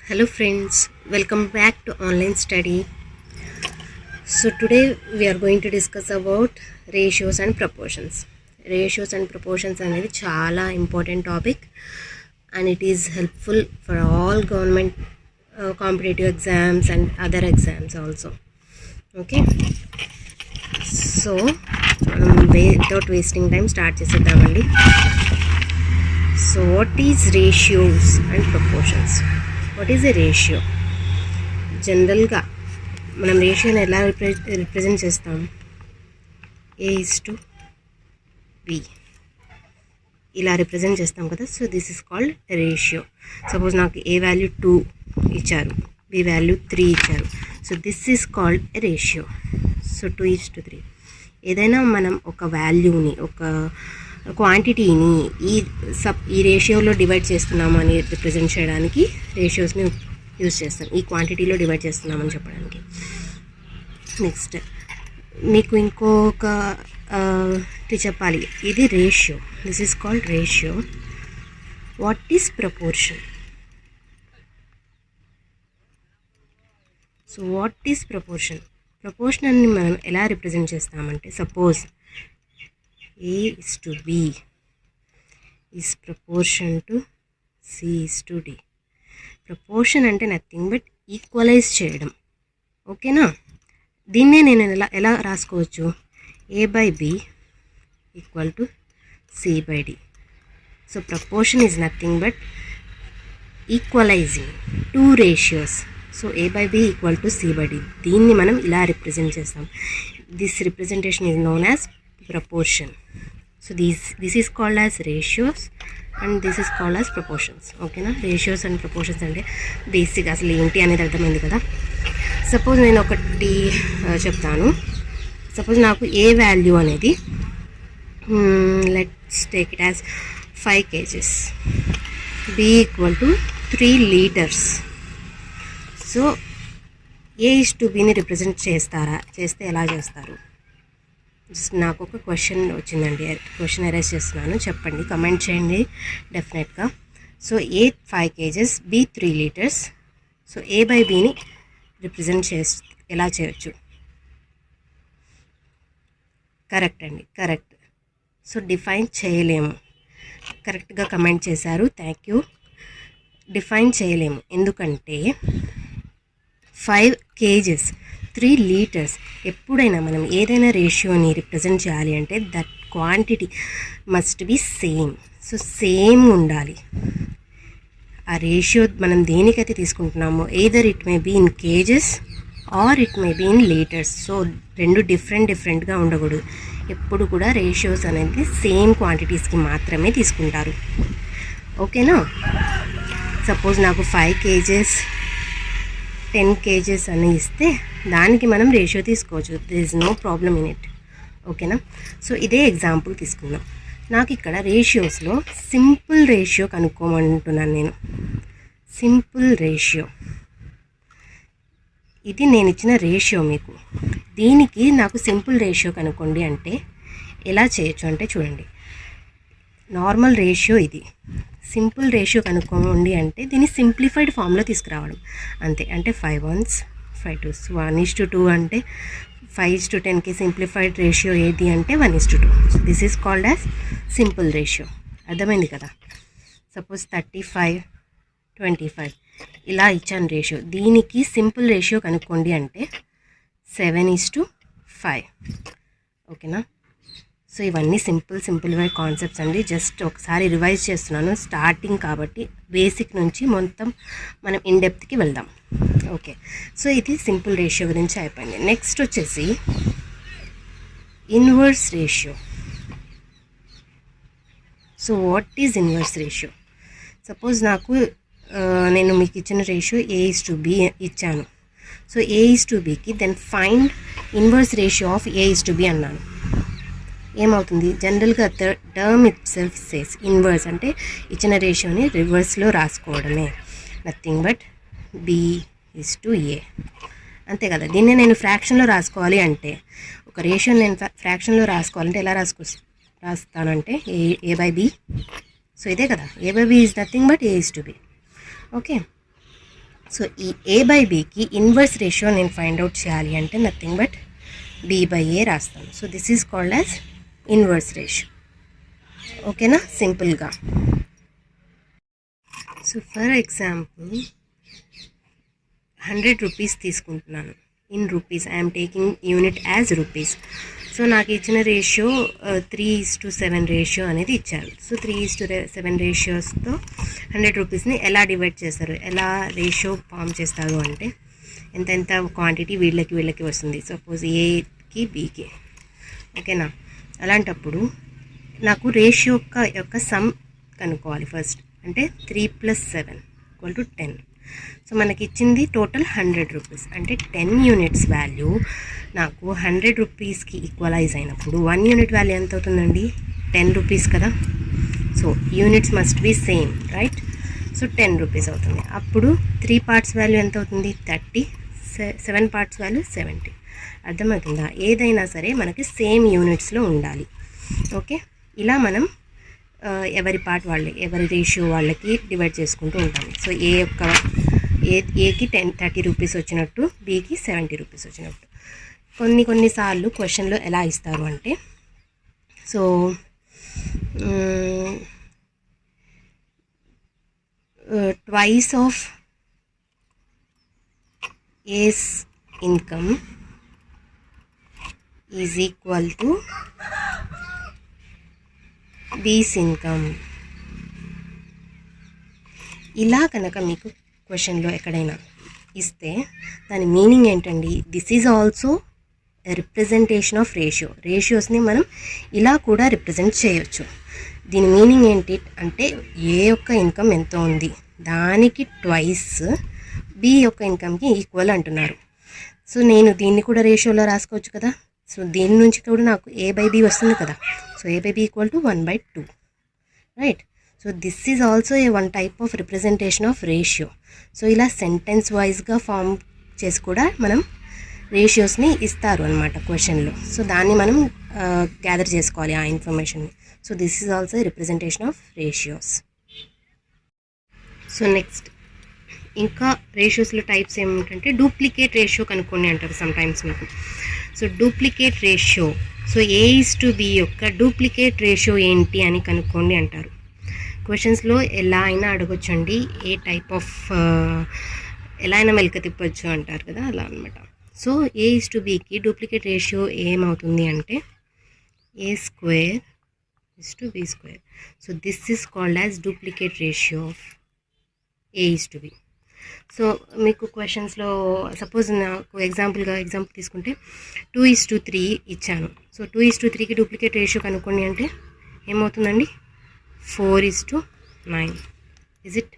Hello friends, welcome back to online study. So today we are going to discuss about ratios and proportions. Ratios and proportions అనేది చాలా important topic and it is helpful for all government competitive exams and other exams also. Okay. So without wasting time start చేసేద్దామండి. So what is ratios and proportions? What is a ratio? జనరల్గా మనం రేషియోని ఎలా represent చేస్తాం? A:B ఇలా represent చేస్తాం కదా. So this is called ratio. Suppose నాకు A value 2 ఇచ్చారు, B value 3 ఇచ్చారు. So this is called a ratio. So 2:3. ఏదైనా మనం ఒక వాల్యూని, ఒక క్వాంటిటీని ఈ రేషియోలో డివైడ్ చేస్తున్నాము అని రిప్రజెంట్ చేయడానికి రేషియోస్ని యూజ్ చేస్తాం. ఈ క్వాంటిటీలో డివైడ్ చేస్తున్నామని చెప్పడానికి. నెక్స్ట్ మీకు ఇంకొకటి చెప్పాలి. ఇది ratio. This is called ratio. What is proportion? So what is proportion? ప్రపోర్షన్ని మనం ఎలా రిప్రజెంట్ చేస్తామంటే, suppose A:B is proportion to C:D. Proportion అంటే నథింగ్ బట్ ఈక్వలైజ్ చేయడం. ఓకేనా? దీన్నే నేను ఎలా రాసుకోవచ్చు? A/B equal to C/D. So proportion is nothing but equalising two ratios. So A/B equal to C/D. దీన్ని మనం ఇలా రిప్రజెంట్ చేస్తాం. This representation is known as proportion. So this is called as ratios and this is called as proportions. Okay na? Ratios and proportions అంటే basic అసలు ఏంటి అనేది అర్థమైంది కదా. సపోజ్ నేను ఒకటి చెప్తాను. సపోజ్ నాకు ఏ వాల్యూ అనేది let's take it as 5 kgs, B equal to 3 liters. So A:B ని రిప్రజెంట్ చేస్తే ఎలా చేస్తారు? నాకు ఒక క్వశ్చన్ వచ్చిందండి, క్వశ్చన్ అరేంజ్ చేస్తున్నాను, చెప్పండి, కమెంట్ చేయండి డెఫినెట్గా. So A 5 kgs, B 3 liters. So A/Bని రిప్రజెంట్ ఎలా చేయొచ్చు? కరెక్ట్ అండి, కరెక్ట్. సో డిఫైన్ చేయలేము. కరెక్ట్గా కమెంట్ చేశారు, థ్యాంక్ యూ. డిఫైన్ చేయలేము ఎందుకంటే 5 kgs 3 liters. ఎప్పుడైనా మనం ఏదైనా రేషియోని రిప్రజెంట్ చేయాలి అంటే that quantity must be same. So same ఉండాలి ఆ రేషియో. మనం దేనికైతే తీసుకుంటున్నామో either it may be in kgs or it may be in litres. So రెండు డిఫరెంట్గా ఉండకూడదు. ఎప్పుడు కూడా రేషియోస్ అనేది సేమ్ క్వాంటిటీస్కి మాత్రమే తీసుకుంటారు. ఓకేనా? సపోజ్ నాకు 5 kgs 10 kgs అని ఇస్తే దానికి మనం రేషియో తీసుకోవచ్చు. There is no problem in it. ఓకేనా? సో ఇదే ఎగ్జాంపుల్ తీసుకుందాం. నాకు ఇక్కడ రేషియోస్లో సింపుల్ రేషియో కనుక్కోమంటున్నాను నేను. సింపుల్ రేషియో ఇది నేను ఇచ్చిన రేషియో మీకు. దీనికి నాకు సింపుల్ రేషియో కనుక్కోండి అంటే ఎలా చేయొచ్చు అంటే చూడండి, నార్మల్ రేషియో ఇది. సింపుల్ రేషియో కనుక్కోండి అంటే దీన్ని సింప్లిఫైడ్ ఫామ్లో తీసుకురావడం అంతే. అంటే 5 1s 5 2s 1:2 అంటే 5:10కి సింప్లిఫైడ్ రేషియో ఏది అంటే 1:2. So this is called as simple ratio. అర్థమైంది కదా. సపోజ్ 35 25 ఇలా ఇచ్చాను రేషియో. దీనికి సింపుల్ రేషియో కనుక్కోండి అంటే 7:5. ఓకేనా? సో ఇవన్నీ సింపుల్ కాన్సెప్ట్స్ అండి. జస్ట్ ఒకసారి రివైజ్ చేస్తున్నాను, స్టార్టింగ్ కాబట్టి బేసిక్ నుంచి మొత్తం మనం ఇన్ డెప్త్కి వెళ్దాం. ఓకే, సో ఇది సింపుల్ రేషియో గురించి అయిపోయింది. నెక్స్ట్ వచ్చేసి inverse ratio. So what is inverse ratio? Suppose నాకు నేను మీకు ఇచ్చిన రేషియో A:B ఇచ్చాను. సో A:Bకి then find inverse ratio of A:B అన్నాను. ఏమవుతుంది? జనరల్గా term itself says inverse అంటే ఇచ్చిన రేషియోని రివర్స్లో రాసుకోవడమే, నథింగ్ బట్ B:A. అంతే కదా. దీన్నే నేను ఫ్రాక్షన్లో రాసుకోవాలి అంటే, ఒక రేషియోని నేను ఫ్రాక్షన్లో రాసుకోవాలంటే ఎలా రాస్తానంటే A/B. సో ఇదే కదా, A/B is nothing but A:B. Okay, so ఈ ఏ బై బీకి ఇన్వర్స్ రేషియో నేను ఫైండ్ అవుట్ చేయాలి అంటే నథింగ్ బట్ బి బై ఏ రాస్తాను. So this is called as inverse ratio. ఓకేనా, సింపుల్గా. సో ఫర్ ఎగ్జాంపుల్ 100 రూపీస్ తీసుకుంటున్నాను. In rupees I'm taking unit as rupees. So నాకు ఇచ్చిన రేషియో 3:7 రేషియో అనేది ఇచ్చారు. సో 3:7 రేషియోస్తో 100 రూపీస్ని ఎలా డివైడ్ చేస్తారు, ఎలా రేషియో ఫామ్ చేస్తారు అంటే ఎంత క్వాంటిటీ వీళ్ళకి వస్తుంది. సపోజ్ ఏకి బీకి. ఓకేనా, అలాంటప్పుడు నాకు రేషియో యొక్క సమ్ కనుక్కోవాలి ఫస్ట్. అంటే 3 + 7 = 10. సో మనకి ఇచ్చింది టోటల్ 100 రూపీస్. అంటే 10 యూనిట్స్ వాల్యూ నాకు 100 రూపీస్కి ఈక్వలైజ్ అయినప్పుడు 1 యూనిట్ వాల్యూ ఎంత అవుతుందండి? 10 రూపీస్ కదా. So units must be same, right? So 10 rupees అవుతుంది. అప్పుడు 3 పార్ట్స్ వాల్యూ ఎంత అవుతుంది? 30. 7 పార్ట్స్ వాల్యూ 70. అర్థమవుతుందా? ఏదైనా సరే మనకి సేమ్ యూనిట్స్లో ఉండాలి. ఓకే, ఇలా మనం ఎవరి పార్ట్ వాళ్ళకి, ఎవరి రేషియో వాళ్ళకి డివైడ్ చేసుకుంటూ ఉంటాం. సో ఏకి 30 రూపీస్ వచ్చినట్టు, బీకి 70 రూపీస్ వచ్చినట్టు. కొన్నిసార్లు క్వశ్చన్లో ఎలా ఇస్తారు అంటే, so twice of A's income is equal to B's income. ఇలా కనుక మీకు క్వశ్చన్లో ఎక్కడైనా ఇస్తే దాని మీనింగ్ ఏంటండి? This is also representation of రేషియోస్ని మనం ఇలా కూడా రిప్రజెంట్ చేయొచ్చు. దీని మీనింగ్ ఏంటి అంటే ఏ యొక్క ఇన్కమ్ ఎంత ఉంది దానికి ట్వైస్ బి యొక్క ఇన్కమ్కి ఈక్వల్ అంటున్నారు. సో నేను దీన్ని కూడా రేషియోలో రాసుకోవచ్చు కదా. సో దీని నుంచి కూడా నాకు ఏ బై బి వస్తుంది కదా. So a by b equal to 1/2, right? So this is also one type of representation of ratio. So ఇలా సెంటెన్స్ వైజ్గా ఫామ్ చేసి కూడా మనం రేషియోస్ని ఇస్తారు అనమాట క్వశ్చన్లో. సో దాన్ని మనం గ్యాదర్ చేసుకోవాలి ఆ ఇన్ఫర్మేషన్ని. So this is also representation of ratios. So next ఇంకా రేషియోస్లో టైప్స్ ఏమిటంటే డూప్లికేట్ రేషియో కనుక్కోండి అంటారు సమ్టైమ్స్ మీకు. So duplicate ratio, so A:B యొక్క డూప్లికేట్ రేషియో ఏంటి అని కనుక్కోండి అంటారు. క్వశ్చన్స్లో ఎలా అయినా అడగొచ్చండి, ఏ టైప్ ఆఫ్ ఎలా అయినా మెలిక తిప్పొచ్చు అంటారు కదా, అలా అనమాట. సో A:Bకి డూప్లికేట్ రేషియో ఏమవుతుంది అంటే A² = B². So this is called as duplicate ratio of A:B. So మీకు క్వశ్చన్స్లో సపోజ్ నాకు ఎగ్జాంపుల్ తీసుకుంటే 2:3 ఇచ్చాను. సో 2:3కి డూప్లికేట్ రేషియో కనుక్కోండి అంటే ఏమవుతుందండి? 4:9. Is it?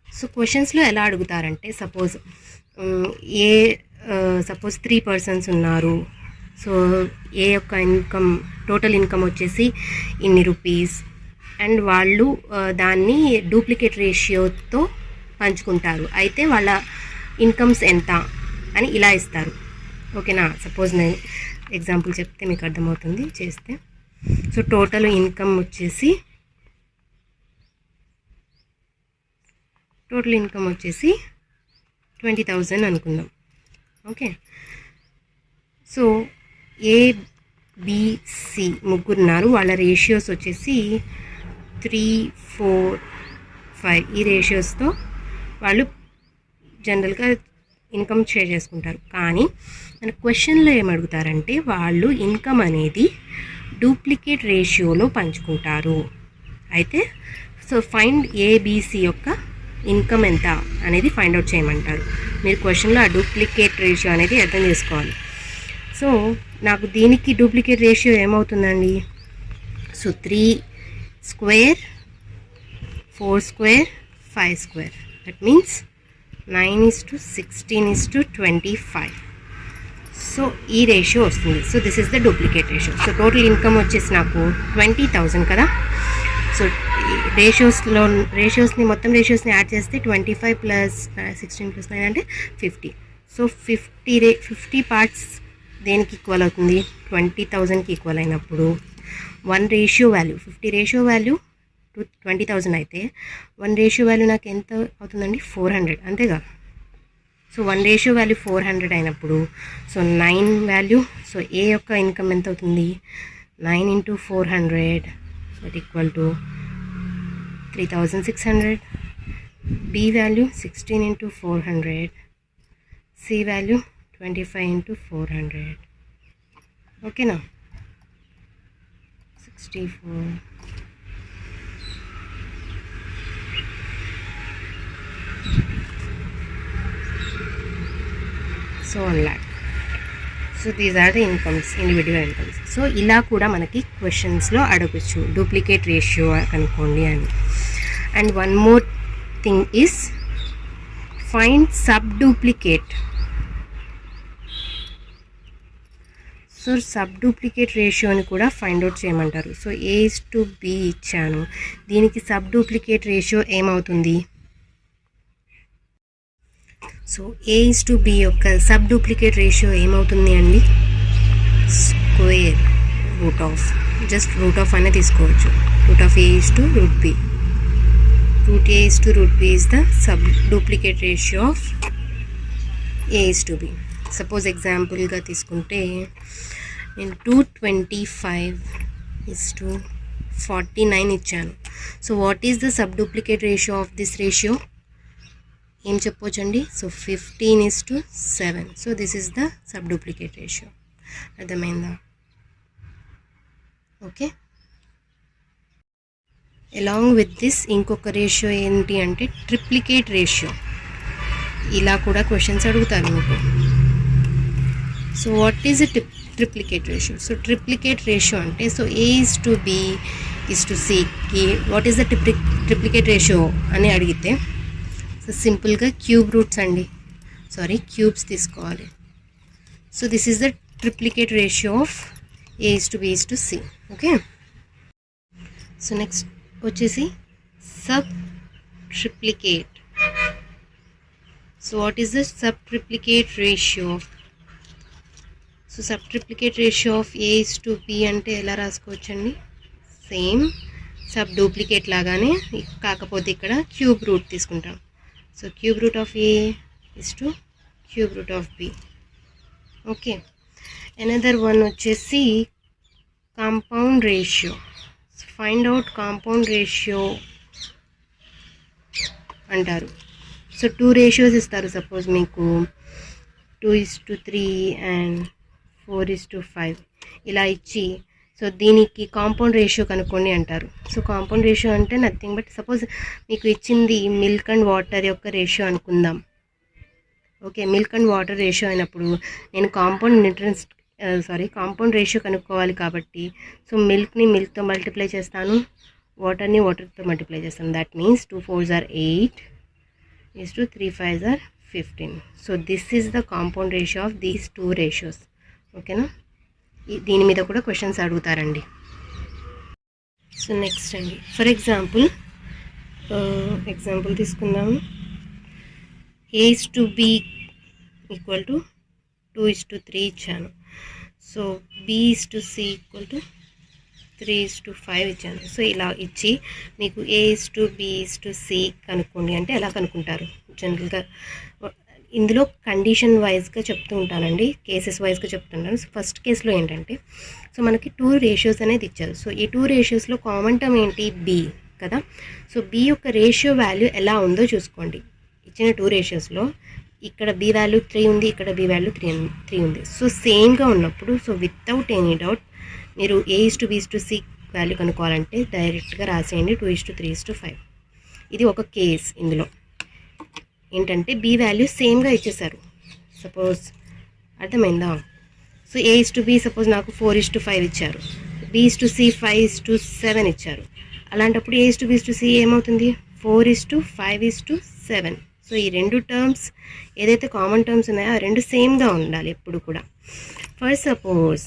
సో క్వశ్చన్స్లో ఎలా అడుగుతారంటే సపోజ్ 3 పర్సన్స్ ఉన్నారు. సో ఏ యొక్క ఇన్కమ్, టోటల్ ఇన్కమ్ వచ్చేసి ఇన్ని రూపీస్, అండ్ వాళ్ళు దాన్ని డూప్లికేట్ రేషియోతో పంచుకుంటారు. అయితే వాళ్ళ ఇన్కమ్స్ ఎంత అని ఇలా ఇస్తారు. ఓకేనా, సపోజ్ నేను ఎగ్జాంపుల్ చెప్తే మీకు అర్థమవుతుంది చేస్తే. సో టోటల్ ఇన్కమ్ వచ్చేసి 20,000 అనుకుందాం. ఓకే, సో ABC ముగ్గురున్నారు, వాళ్ళ రేషియోస్ వచ్చేసి 3, 4, 5. ఈ రేషియోస్తో వాళ్ళు జనరల్గా ఇన్కమ్ షేర్ చేసుకుంటారు. కానీ మన క్వశ్చన్లో ఏమడుగుతారంటే వాళ్ళు ఇన్కమ్ అనేది డూప్లికేట్ రేషియోలో పంచుకుంటారు. అయితే సో ఫైండ్ ABC యొక్క ఇన్కమ్ ఎంత అనేది ఫైండ్ అవుట్ చేయమంటారు. మీరు క్వశ్చన్లో ఆ డూప్లికేట్ రేషియో అనేది అర్థం చేసుకోవాలి. సో నాకు దీనికి డూప్లికేట్ రేషియో ఏమవుతుందండి? సో 3², 4², 5². That means 9:16:25. సో ఈ రేషియో వస్తుంది. So this is the duplicate ratio. So total income వచ్చేసి నాకు 20,000 కదా. సో రేషియోస్ని మొత్తం రేషియోస్ని యాడ్ చేస్తే 25 + 16 + 9 అంటే 50. సో 50 పార్ట్స్ దేనికి ఈక్వల్ అవుతుంది? 20,000కి ఈక్వల్ అయినప్పుడు 1 రేషియో వాల్యూ, 50 రేషియో వాల్యూ 20,000 అయితే 1 రేషియో వాల్యూ నాకు ఎంత అవుతుందండి 400 అంతేగా. సో 1 రేషియో వాల్యూ 400 అయినప్పుడు సో 9 వాల్యూ సో ఏ యొక్క ఇన్కమ్ ఎంత అవుతుంది 9 into 400 so it equal to 3,600. B value 16 into 400. C value 25 into 400. Okay now 64. So 1 lakh. So these are the incomes, individual incomes. So ఇలా కూడా మనకి క్వశ్చన్స్లో అడగచ్చు, డూప్లికేట్ రేషియో కనుక్కోండి అని. And one more thing is find sub duplicate. So sub duplicate రేషియోని కూడా find out చేయమంటారు. సో A:B ఇచ్చాను, దీనికి సబ్ డూప్లికేట్ రేషియో ఏమవుతుంది? సో A:B యొక్క సబ్ డూప్లికేట్ రేషియో ఏమవుతుంది అండి? Square root of, just root of అనే తీసుకోవచ్చు. Root of A:√B. Root A:√B is the sub duplicate ratio of A:B. Suppose ఎగ్జాంపుల్గా తీసుకుంటే నేను 225:49 ఇచ్చాను. So what is the sub duplicate ratio of this ratio? ఏం చెప్పొచ్చండి? So 15:7. So this is the sub duplicate ratio. అర్థమైందా? Okay. Along with this ఇంకొక ratio ఏంటి అంటే ట్రిప్లికేట్ రేషియో. ఇలా కూడా క్వశ్చన్స్ అడుగుతారు మీకు. So what is a triplicate ratio? So triplicate ratio అంటే సో A:B:Cకి what is the triplicate ratio అని అడిగితే సో సింపుల్గా క్యూబ్ రూట్స్ అండి, క్యూబ్స్ తీసుకోవాలి. So this is the triplicate ratio of A:B:C. Okay. So next వచ్చేసి sub triplicate. So what is the sub triplicate ratio? So sub triplicate ratio of A:B అంటే ఎలా రాసుకోవచ్చండి? Same sub duplicate లాగానే, కాకపోతే ఇక్కడ cube root తీసుకుంటాం. So cube root of A is to cube root of B. Okay. Another one వచ్చేసి compound ratio. Find out compound ratio అంటారు. So 2 ratios ఇస్తారు. Suppose మీకు 2:3 and 4:5 ఇలా ఇచ్చి సో దీనికి కాంపౌండ్ రేషియో కనుక్కోండి అంటారు. సో కాంపౌండ్ రేషియో అంటే నథింగ్ బట్ సపోజ్ మీకు ఇచ్చింది మిల్క్ అండ్ వాటర్ యొక్క రేషియో అనుకుందాం. Okay, milk and water ratio అయినప్పుడు నేను కాంపౌండ్ రేషియో కనుక్కోవాలి కాబట్టి సో మిల్క్ని మిల్క్తో మల్టిప్లై చేస్తాను, వాటర్ని వాటర్తో మల్టిప్లై చేస్తాను. That means 2 4s are 8 3 5s are 15. So this is the compound ratio of these 2 ratios. ఓకేనా? దీని మీద కూడా క్వశ్చన్స్ అడుగుతారండి. సో నెక్స్ట్ అండి, ఫర్ ఎగ్జాంపుల్ తీసుకుందాము. A:B ఈక్వల్ టు 2:3 ఇచ్చాను. సో B:C ఈక్వల్ టు 3:5 ఇచ్చాను. సో ఇలా ఇచ్చి మీకు A:B:C కనుక్కోండి అంటే ఎలా కనుక్కుంటారు? జనరల్గా ఇందులో కండిషన్ వైజ్గా చెప్తూ ఉంటానండి, కేసెస్ వైజ్గా చెప్తున్నాను. సో ఫస్ట్ కేసులో ఏంటంటే సో మనకి 2 రేషియోస్ అనేది ఇచ్చారు. సో ఈ 2 రేషియోస్లో కామన్ టర్మ్ ఏంటి? B కదా. సో B యొక్క రేషియో వాల్యూ ఎలా ఉందో చూసుకోండి. ఇచ్చిన 2 రేషియోస్లో ఇక్కడ B వాల్యూ 3 ఉంది, ఇక్కడ B వాల్యూ 3 ఉంది. సో సేమ్గా ఉన్నప్పుడు సో వితౌట్ ఎనీ డౌట్ మీరు A:B:C వాల్యూ కనుక్కోవాలంటే డైరెక్ట్గా రాసేయండి 2:3:5. ఇది ఒక కేస్. ఇందులో ఏంటంటే B వాల్యూ సేమ్గా ఇచ్చేసారు. సపోజ్ అర్థమైందా? సో A:B సపోజ్ నాకు 4:5 ఇచ్చారు, B:C 5:7 ఇచ్చారు. అలాంటప్పుడు A:B:C ఏమవుతుంది? 4:5:7. సో ఈ 2 టర్మ్స్ ఏదైతే కామన్ టర్మ్స్ ఉన్నాయో ఆ 2 సేమ్గా ఉండాలి ఎప్పుడు కూడా. ఫర్ సపోజ్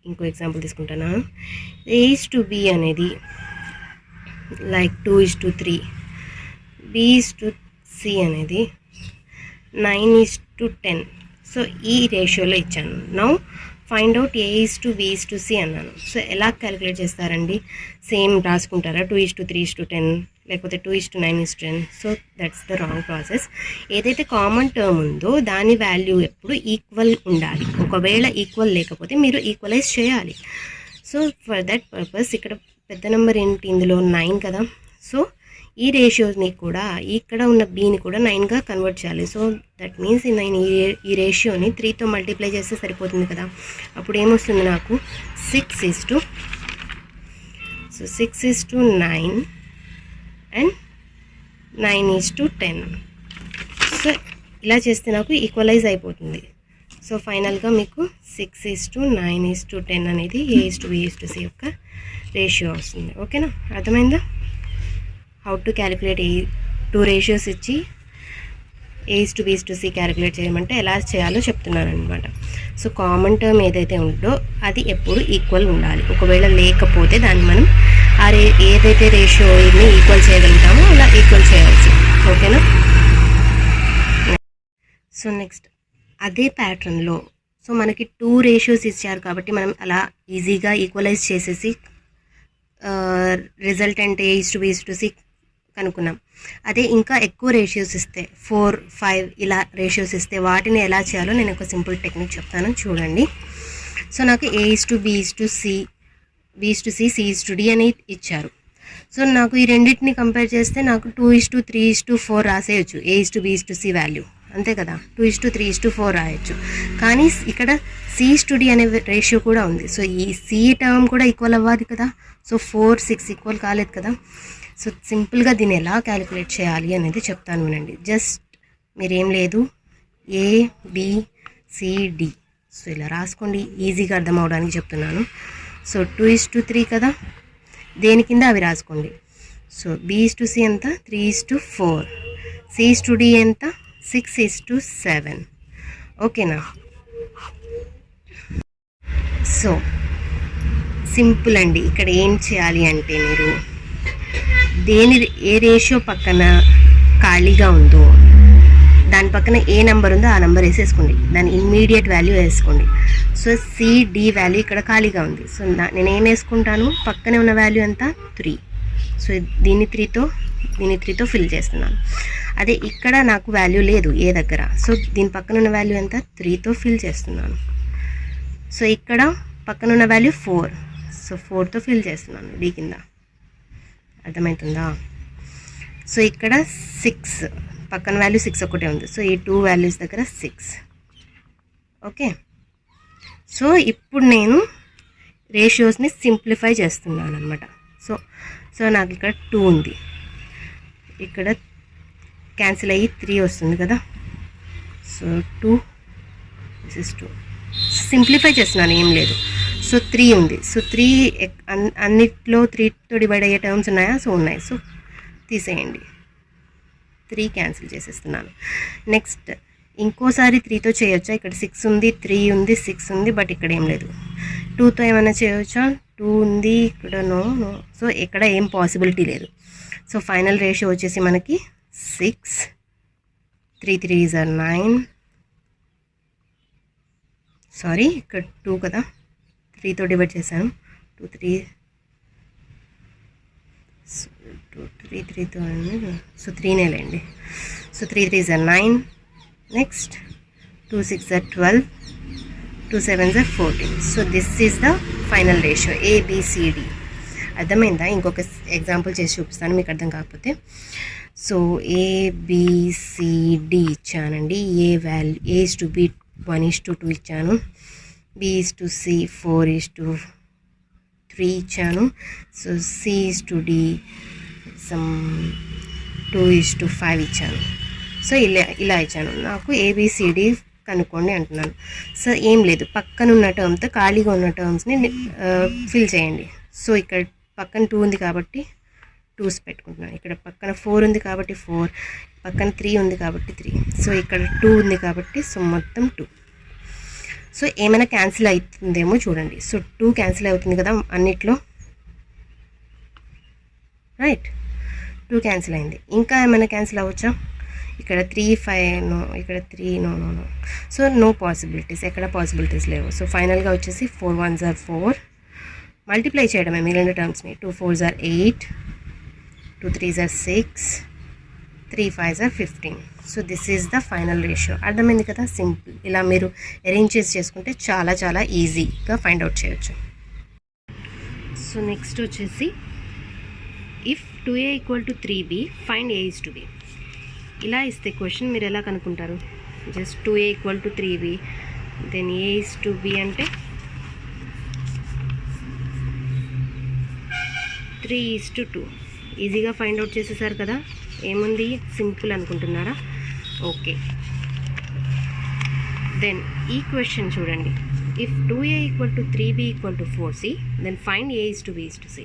ఇంకో ఎగ్జాంపుల్ తీసుకుంటానా. A:B అనేది లైక్ 2:3, B:C అనేది 9:10. సో ఈ రేషియోలో ఇచ్చాను. నౌ ఫైండ్ అవుట్ A:B:C అన్నాను. సో ఎలా క్యాలిక్యులేట్ చేస్తారండి? సేమ్ రాసుకుంటారా 2:3:10 లేకపోతే 2:9:10? So that's the wrong process. ఏదైతే కామన్ టర్మ్ ఉందో దాని వాల్యూ ఎప్పుడు ఈక్వల్ ఉండాలి. ఒకవేళ ఈక్వల్ లేకపోతే మీరు ఈక్వలైజ్ చేయాలి. సో ఫర్ దట్ పర్పస్ ఇక్కడ పెద్ద నెంబర్ ఏంటి, ఇందులో 9 కదా. సో ఈ రేషియోని కూడా ఇక్కడ ఉన్న బీని కూడా 9గా కన్వర్ట్ చేయాలి. సో దట్ మీన్స్ ఈ రేషియోని 3తో మల్టిప్లై చేస్తే సరిపోతుంది కదా. అప్పుడు ఏమొస్తుంది నాకు 6:9 అండ్ 9:10. సో ఇలా చేస్తే నాకు ఈక్వలైజ్ అయిపోతుంది. సో ఫైనల్గా మీకు 6:9:10 అనేది A:B:C యొక్క రేషియో వస్తుంది. ఓకేనా, అర్థమైందా? How to calculate two ratios ఇచ్చి A:B:C క్యాలిక్యులేట్ చేయమంటే ఎలా చేయాలో చెప్తున్నాను అనమాట. సో కామన్ టర్మ్ ఏదైతే ఉందో అది ఎప్పుడు ఈక్వల్ ఉండాలి. ఒకవేళ లేకపోతే దాన్ని మనం ఏదైతే రేషియోని ఈక్వల్ చేయగలుగుతామో అలా ఈక్వల్ చేయాల్సి. ఓకేనా. సో నెక్స్ట్ అదే ప్యాటర్న్లో సో మనకి 2 రేషియోస్ ఇచ్చారు కాబట్టి మనం అలా ఈజీగా ఈక్వలైజ్ చేసేసి రిజల్టెంట్ A:B:C కనుక్కున్నాం. అదే ఇంకా ఎక్కువ రేషియోస్ ఇస్తే 4, 5 ఇలా రేషియోస్ ఇస్తే వాటిని ఎలా చేయాలో నేను ఒక సింపుల్ టెక్నిక్ చెప్తాను, చూడండి. సో నాకు A:B:C, B:C, C:D అని ఇచ్చారు. సో నాకు ఈ రెండింటిని కంపేర్ చేస్తే నాకు 2:3:4 రాసేయచ్చు A:B:C వాల్యూ, అంతే కదా. 2:3:4 రాయొచ్చు. కానీ ఇక్కడ C:D అనే రేషియో కూడా ఉంది. సో ఈ C టర్మ్ కూడా ఈక్వల్ అవ్వాలి కదా. సో 4, 6 ఈక్వల్ కాలేదు కదా. సో సింపుల్గా దీన్ని ఎలా క్యాలిక్యులేట్ చేయాలి అనేది చెప్తాను వినండి. జస్ట్ మీరేం లేదు ABCD సో ఇలా రాసుకోండి, ఈజీగా అర్థం అవడానికి చెప్తున్నాను. సో 2:3 కదా, దేని కింద అవి రాసుకోండి. సో B:C ఎంత 3:4, C:D ఎంత 6:7. ఓకేనా. సో సింపుల్ అండి. ఇక్కడ ఏం చేయాలి అంటే మీరు ఏ రేషియో పక్కన ఖాళీగా ఉందో దాని పక్కన ఏ నెంబర్ ఉందో ఆ నెంబర్ వేసేసుకోండి, దాని ఇమ్మీడియట్ వాల్యూ వేసుకోండి. సో CD వాల్యూ ఇక్కడ ఖాళీగా ఉంది. సో నేను ఏం వేసుకుంటాను, పక్కనే ఉన్న వాల్యూ ఎంత 3. సో దీన్ని 3తో ఫిల్ చేస్తున్నాను. అదే ఇక్కడ నాకు వాల్యూ లేదు ఏ దగ్గర. సో దీని పక్కన ఉన్న వాల్యూ ఎంత 3తో ఫిల్ చేస్తున్నాను. సో ఇక్కడ పక్కన ఉన్న వాల్యూ 4. సో 4తో ఫిల్ చేస్తున్నాను D కింద. అర్థమవుతుందా? సో ఇక్కడ 6, పక్కన వాల్యూ 6 ఒకటే ఉంది. సో ఈ 2 వాల్యూస్ దగ్గర 6. ఓకే. సో ఇప్పుడు నేను రేషియోస్ని సింప్లిఫై చేస్తున్నాను అనమాట. సో నాకు ఇక్కడ 2 ఉంది, ఇక్కడ క్యాన్సిల్ అయ్యి 3 వస్తుంది కదా. సో 2 సింప్లిఫై చేస్తున్నాను, ఏం లేదు. సో 3 ఉంది. సో 3 అన్నిట్లో 3తో డివైడ్ అయ్యే టర్మ్స్ ఉన్నాయా? సో ఉన్నాయి. సో తీసేయండి, 3 క్యాన్సిల్ చేసేస్తున్నాను. నెక్స్ట్ ఇంకోసారి 3తో చేయొచ్చా? ఇక్కడ 6 ఉంది, 3 ఉంది, 6 ఉంది, బట్ ఇక్కడ ఏం లేదు. 2తో ఏమైనా చేయొచ్చా? 2 ఉంది, ఇక్కడ నో. సో ఇక్కడ ఏం పాసిబిలిటీ లేదు. సో ఫైనల్ రేషియో వచ్చేసి మనకి 6, 3 3s are 9. సారీ, ఇక్కడ 2 కదా, 3తో డివైడ్ చేశాను. 2 3 3తో సో 3నే లేండి. So 3 3s are 9. Next 2 6s are 12, 2 7s are 14. So this is the final ratio ABCD. అర్థమైందా? ఇంకొక ఎగ్జాంపుల్ చేసి చూపిస్తాను మీకు అర్థం కాకపోతే. సో ABCD ఇచ్చానండి. A:B 1:2 ఇచ్చాను, B:C 4:3 ఇచ్చాను. సో C:D 2:5 ఇచ్చాను. సో ఇలా ఇచ్చాను. నాకు ABCD కనుక్కోండి అంటున్నాను. సో ఏం లేదు, పక్కన ఉన్న టర్మ్తో ఖాళీగా ఉన్న టర్మ్స్ని ఫిల్ చేయండి. సో ఇక్కడ పక్కన 2 ఉంది కాబట్టి 2s పెట్టుకుంటున్నాను. ఇక్కడ పక్కన 4 ఉంది కాబట్టి 4, పక్కన 3 ఉంది కాబట్టి 3. సో ఇక్కడ 2 ఉంది కాబట్టి సో మొత్తం 2. సో ఏమైనా క్యాన్సిల్ అవుతుందేమో చూడండి. సో 2 క్యాన్సిల్ అవుతుంది కదా అన్నిట్లో, రైట్. 2 క్యాన్సిల్ అయింది. ఇంకా ఏమైనా క్యాన్సిల్ అవ్వచ్చా? ఇక్కడ 3 5 నో, ఇక్కడ 3 no no no. So no possibilities, ఎక్కడ పాసిబిలిటీస్ లేవు. సో ఫైనల్గా వచ్చేసి 4 1s are 4, మల్టిప్లై చేయడమే మిగిలిన టర్మ్స్ని. 2 4s are 8, 2 3s are 6, 3 5s are 15. So this is the final ratio. అర్థమైంది కదా, సింపుల్. ఇలా మీరు అరేంజ్ చేసుకుంటే చాలా చాలా ఈజీగా ఫైండ్ అవుట్ చేయొచ్చు. సో నెక్స్ట్ వచ్చేసి if 2a = 3b find a is to b. ఇలా ఇస్తే క్వశ్చన్ మీరు ఎలా కనుక్కుంటారు? Just 2a = 3b then a is to b అంటే 3 is to 2. ఈజీగా ఫైండ్ అవుట్ చేసేసారు కదా. ఏముంది, సింపుల్ అనుకుంటున్నారా? ఓకే, దెన్ ఈ క్వశ్చన్ చూడండి. If 2a = 3b = 4c then find a is to b is to c.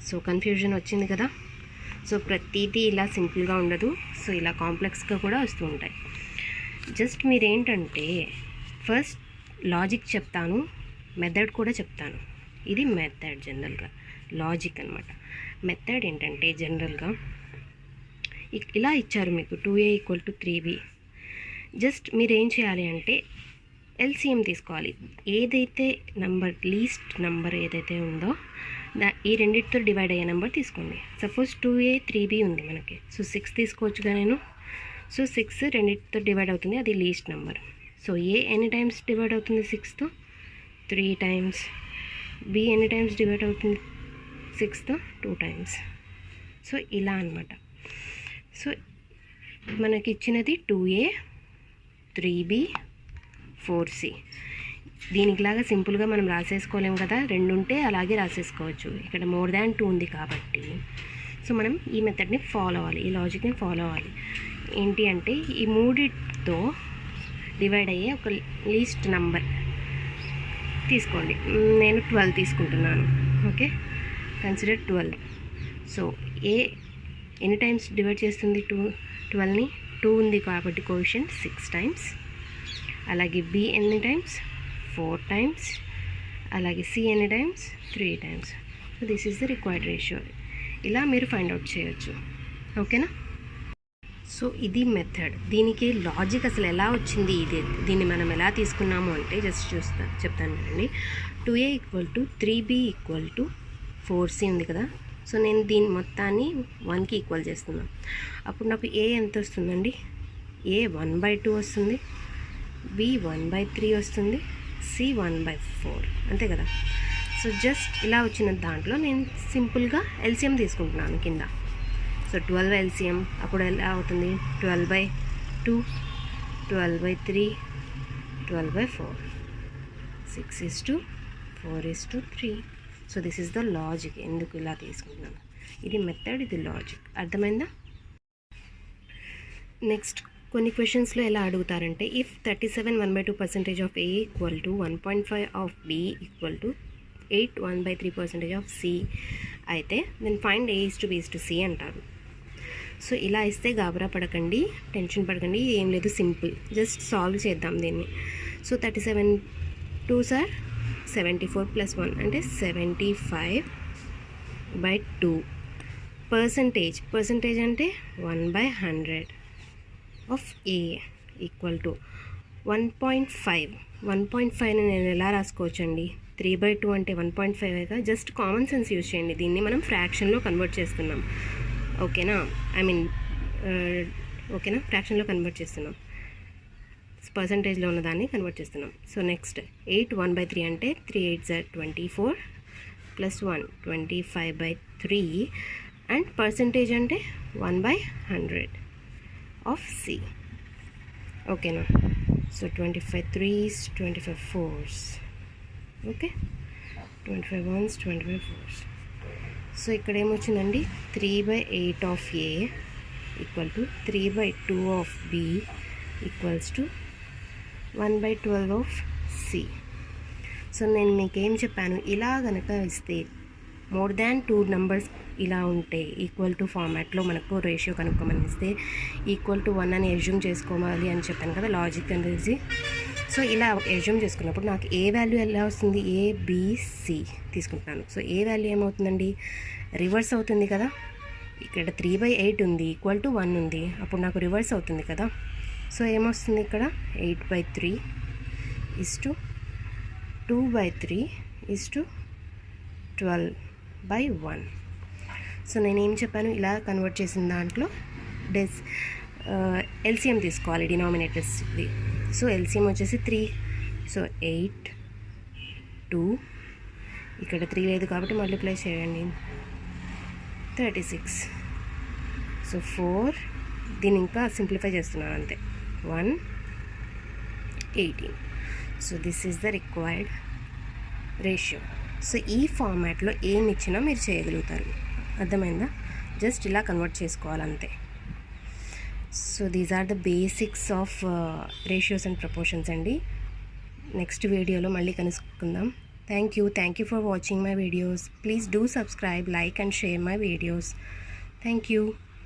So confusion వచ్చింది కదా. సో ప్రతిదీ ఇలా సింపుల్గా ఉండదు, సో ఇలా కాంప్లెక్స్గా కూడా వస్తూ ఉంటాయి. జస్ట్ మీరేంటంటే ఫస్ట్ లాజిక్ చెప్తాను, మెథడ్ కూడా చెప్తాను. ఇది మెథడ్, జనరల్గా లాజిక్ అనమాట. మెథడ్ ఏంటంటే జనరల్గా ఇలా ఇచ్చారు మీకు 2a = 3b. జస్ట్ మీరు ఏం చేయాలి అంటే ఎల్సిఎం తీసుకోవాలి. ఏదైతే నంబర్ లీస్ట్ నంబర్ ఏదైతే ఉందో ఈ రెండింటితో డివైడ్ అయ్యే నెంబర్ తీసుకోండి. సపోజ్ 2a 3b ఉంది మనకి, సో 6 తీసుకోవచ్చుగా నేను. సో 6 రెండింటితో డివైడ్ అవుతుంది, అది లీస్ట్ నెంబర్. సో a ఎన్ని టైమ్స్ డివైడ్ అవుతుంది 6తో? 3 టైమ్స్. b ఎన్ని టైమ్స్ డివైడ్ అవుతుంది 6తో? 2 టైమ్స్. సో ఇలా అనమాట. సో మనకి ఇచ్చినది 2a 3b 4c. దీనికిలాగా సింపుల్గా మనం రాసేసుకోలేము కదా, 2 ఉంటే అలాగే రాసేసుకోవచ్చు. ఇక్కడ మోర్ దాన్ 2 ఉంది కాబట్టి సో మనం ఈ మెథడ్ని ఫాలో అవ్వాలి, ఈ లాజిక్ని ఫాలో అవ్వాలి. ఏంటి అంటే ఈ మూడితో డివైడ్ అయ్యే ఒక లీస్ట్ నంబర్ తీసుకోండి. నేను 12 తీసుకుంటున్నాను. Okay, consider 12. సో ఏ ఎన్ని టైమ్స్ డివైడ్ చేస్తుంది 12ని? 2 ఉంది కాబట్టి కోఎఫిషియంట్ 6 టైమ్స్. అలాగే b ఎన్ని టైమ్స్? 4 టైమ్స్. అలాగే c ఎన్ని times? 3 times. So this is the required ratio. ఇలా మీరు ఫైండ్ అవుట్ చేయొచ్చు. ఓకేనా? సో ఇది మెథడ్. దీనికి లాజిక్ అసలు ఎలా వచ్చింది, దీన్ని మనం ఎలా తీసుకున్నాము అంటే జస్ట్ చెప్తాను అండి. 2a = 3b = 4c ఉంది కదా. సో నేను దీని మొత్తాన్ని 1కి ఈక్వల్ చేస్తున్నాను. అప్పుడు నాకు a ఎంత వస్తుందండి? a 1/2 వస్తుంది, b 1/3 వస్తుంది, c 1/4, అంతే కదా. సో జస్ట్ ఇలా వచ్చిన దాంట్లో నేను సింపుల్గా ఎల్సిఎం తీసుకుంటున్నాను కింద. సో 12 ఎల్సిఎం అప్పుడు ఎలా అవుతుంది? 12/2, 12/3, 12/4, 6:4:3. So this is the logic, ఎందుకు ఇలా తీసుకుంటున్నాను. ఇది మెథడ్, ఇది లాజిక్. అర్థమైందా? నెక్స్ట్ కొన్ని క్వశ్చన్స్లో ఎలా అడుగుతారంటే if 37 1/2% of a = 1.5 of b = 8 1/3% of c అయితే then find a is to b is to c అంటారు. సో ఇలా ఇస్తే గాబరా పడకండి, టెన్షన్ పడకండి, ఏం లేదు, సింపుల్. జస్ట్ సాల్వ్ చేద్దాం దీన్ని. సో 37 2s are 74 + 1 అంటే 75/2. పర్సంటేజ్ అంటే 1/100 ఆఫ్ a = 1.5. 1.5ని నేను ఎలా రాసుకోవచ్చండి? 3/2 అంటే 1.5గా. జస్ట్ కామన్ సెన్స్ యూజ్ చేయండి. దీన్ని మనం ఫ్రాక్షన్లో కన్వర్ట్ చేస్తున్నాం. ఓకేనా? ఓకేనా, ఫ్రాక్షన్లో కన్వర్ట్ చేస్తున్నాం, పర్సంటేజ్లో ఉన్నదాన్ని కన్వర్ట్ చేస్తున్నాం. సో నెక్స్ట్ 8 1/3 అంటే 3 8s are 24 + 1 25/3 అండ్ పర్సంటేజ్ అంటే 1/100 ఆఫ్ c. ఓకేనా? So 25 3s 25 4s. Okay, 25 1s 25 4s. So ఇక్కడ ఏమొచ్చిందండి? 3/8 of a = 3/2 of b = 1/12 of c. So నేను మీకేం చెప్పాను, ఇలా కనుక ఇస్తే మోర్ దాన్ 2 నెంబర్స్ ఇలా ఉంటే ఈక్వల్ టు ఫార్మాట్లో మనకు రేషియో కనుక్కోమని ఇస్తే =1 అని ఎజ్యూమ్ చేసుకోవాలి అని చెప్పాను కదా, లాజిక్ అనేది. సో ఇలా ఎజ్యూమ్ చేసుకున్నప్పుడు నాకు ఏ వాల్యూ ఎలా వస్తుంది? ABC తీసుకుంటున్నాను. సో ఏ వాల్యూ ఏమవుతుందండి? రివర్స్ అవుతుంది కదా. ఇక్కడ 3/8 ఉంది, ఈక్వల్ టు 1 ఉంది. అప్పుడు నాకు రివర్స్ అవుతుంది కదా. సో ఏమొస్తుంది ఇక్కడ 8/3 = 2/3 = 12/1. సో నేనేం చెప్పాను, ఇలా కన్వర్ట్ చేసిన దాంట్లో ఎల్సిఎం తీసుకోవాలి డినామినేటర్స్ది. సో ఎల్సిఎం వచ్చేసి 3. సో 8, 2, ఇక్కడ 3 లేదు కాబట్టి మల్టిప్లై చేయండి, 36. సో 4, దీన్ని ఇంకా సింప్లిఫై చేస్తున్నాను అంతే, 1, 18. So this is the required ratio. So ఈ ఫార్మాట్లో ఏమి ఇచ్చినా మీరు చేయగలుగుతారు, అర్థమైందా? జస్ట్ ఇలా కన్వర్ట్ చేసుకోవాలంతే. So these are the basics of ratios and proportions అండి. నెక్స్ట్ వీడియోలో మళ్ళీ కలుసుకుందాం. Thank you for watching my videos. Please do subscribe, like and share my videos. Thank you.